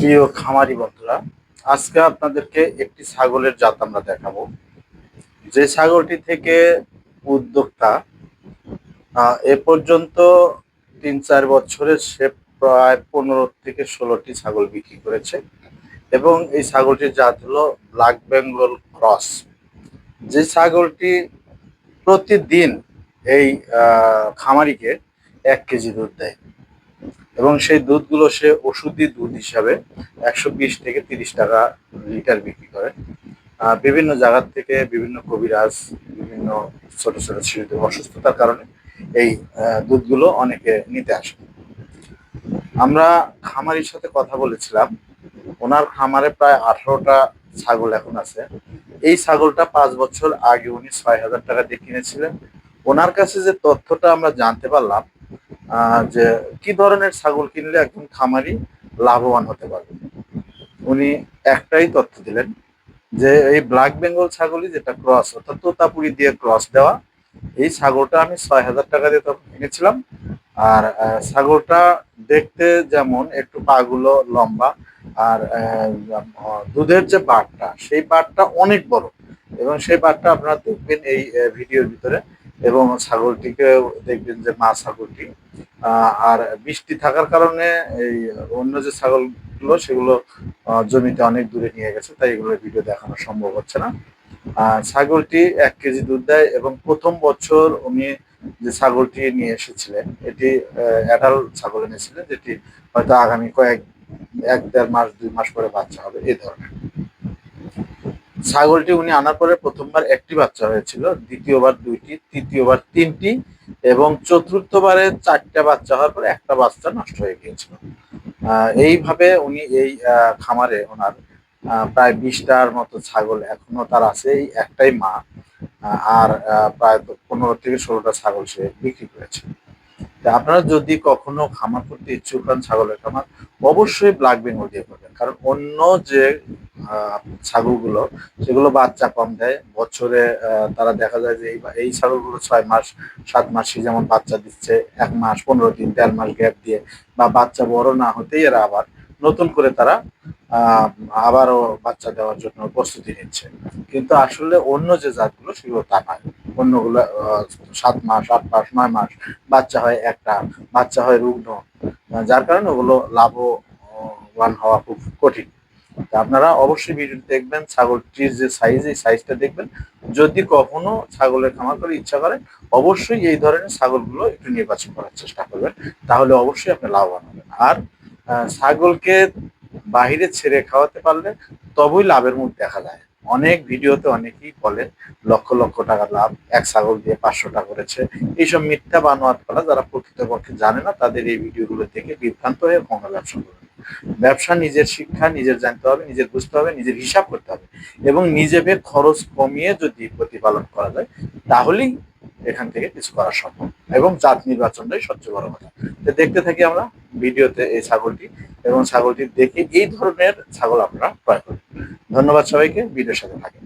প্রিয় খামারি বন্ধুরা, আজকে আপনাদেরকে একটি ছাগলের জাত আমরা দেখাবো। যে ছাগলটি থেকে উদ্যোক্তা এ পর্যন্ত ৩-৪ বছরে সে প্রায় ১৫ থেকে ১৬টি ছাগল বিক্রি করেছে এবং এই ছাগলটির জাত হলো ব্ল্যাক বেঙ্গল ক্রস। যে ছাগলটি প্রতিদিন এই খামারিকে ১ কেজি দুধ দেয় এবং সেই দুধগুলো সে ওষুধি দুধ হিসাবে ১২০ থেকে ৩০ টাকা লিটার বিক্রি করে। বিভিন্ন জায়গার থেকে বিভিন্ন কবিরাজ, বিভিন্ন ছোট ছোট শিশুদের অসুস্থতার কারণে এই দুধগুলো অনেকে নিতে আসে। আমরা খামারির সাথে কথা বলেছিলাম। ওনার খামারে প্রায় ১৮টা ছাগল এখন আছে। এই ছাগলটা ৫ বছর আগে উনি ৬,০০০ টাকা দিয়ে কিনেছিলেন। ওনার কাছে যে তথ্যটা আমরা জানতে পারলাম যে কি ধরনের ছাগল কিনলে একজন খামারি লাভবান হতে পারবে, উনি একটাই তথ্য দিলেন যে এই ব্ল্যাক বেঙ্গল ছাগলই, যেটা ক্রস অর্থাৎ তোতাপুরি দিয়ে ক্রস দেওয়া, এই ছাগলটা আমি ৬,০০০ টাকা দিয়ে তখন কিনেছিলাম। আর ছাগলটা দেখতে যেমন একটু পাগুলো লম্বা, আর দুধের যে বাটটা, সেই বাটটা অনেক বড় এবং সেই বাটটা আপনারা দেখবেন এই ভিডিওর ভিতরে। এবং ছাগলটিকে দেখবেন যে মা ছাগলটি, আর বৃষ্টি থাকার কারণে এই অন্য যে ছাগলগুলো সেগুলো জমিতে অনেক দূরে নিয়ে গেছে, তাই এগুলো ভিডিও দেখানো সম্ভব হচ্ছে না। ছাগলটি ১ কেজি দুধ দেয় এবং প্রথম বছর উনি যে ছাগলটি নিয়ে এসেছিলেন, এটি অ্যাডাল্ট ছাগল এনেছিলেন, যেটি হয়তো আগামী ১-১.৫ মাস ২ মাস পরে বাচ্চা হবে এই ধরনের। ছাগলটি উনি আনার পরে প্রথমবার একটি বাচ্চা হয়েছিল, দ্বিতীয়বার ২টি, তৃতীয়বার ৩টি এবং চতুর্থবারে ৪টা বাচ্চা হওয়ার পরে একটা বাচ্চা নষ্ট হয়ে গিয়েছিল। এইভাবে উনি এই খামারে ওনার প্রায় ২০টার মতো ছাগল এখনো তার আছে। এই একটাই মা, আর প্রায় ১৫ থেকে ১৬টা ছাগল সে বিক্রি করেছে। আপনারা যদি কখনো খামার করতে ইচ্ছুক হন, ছাগলের খামার, অবশ্যই ব্ল্যাক বেঙ্গল দিয়ে করবেন। কারণ অন্য যে ছাগলগুলো, সেগুলো বাচ্চা কম দেয় বছরে। তারা দেখা যায় যে এই ছাগলগুলো ৬ মাস ৭ মাসে যেমন বাচ্চা দিচ্ছে, ১ মাস ১৫ দিন ১.৫ মাস গ্যাপ দিয়ে, বা বাচ্চা বড় না হতেই এরা আবার নতুন করে তারা আবারও বাচ্চা দেওয়ার জন্য প্রস্তুতি নিচ্ছে। কিন্তু আসলে অন্য যে জাতগুলো সেগুলো তা নয়। অন্যগুলো ৭ মাস ৮ মাস ৯ মাস বাচ্চা হয় একটা, বাচ্চা হয় রুগ্ন, যার কারণে ওগুলো লাভবান হওয়া খুব কঠিন। আপনারা অবশ্যই ভিডিও দেখবেন, ছাগলটির যে সাইজ, এই সাইজটা দেখবেন। যদি কখনো ছাগলের খামার করে ইচ্ছা করেন, অবশ্যই এই ধরনের ছাগলগুলো একটু নির্বাচন করার চেষ্টা করবেন, তাহলে অবশ্যই আপনি লাভবান হবেন। আর ছাগলকে বাহিরে ছেড়ে খাওয়াতে পারলে তবেই লাভের মুখ দেখা যায়। অনেক ভিডিওতে অনেকেই বলে লক্ষ লক্ষ টাকা লাভ, এক ছাগল দিয়ে ৫০০টা করেছে। এইসব মিথ্যা বানোয়াট করা, যারা প্রকৃতপক্ষে জানে না তাদের এই ভিডিওগুলো দেখে বিভ্রান্ত হয়ে কখনো ব্যবসা করবে। ব্যবসা নিজের শিক্ষা, নিজের জানতে হবে, নিজের বুঝতে হবে, নিজের হিসাব করতে হবে এবং নিজেকে খরচ কমিয়ে যদি প্রতিপালন করা যায়, তাহলেই এখান থেকে কিছু করা সম্ভব। এবং জাত নির্বাচনটাই সবচেয়ে বড় কথা। তো দেখতে থাকি আমরা ভিডিওতে এই ছাগলটি, এবং ছাগলটি দেখে এই ধরনের ছাগল আপনারা ক্রয় করুন। ধন্যবাদ সবাইকে, ভিডিওর সাথে থাকেন।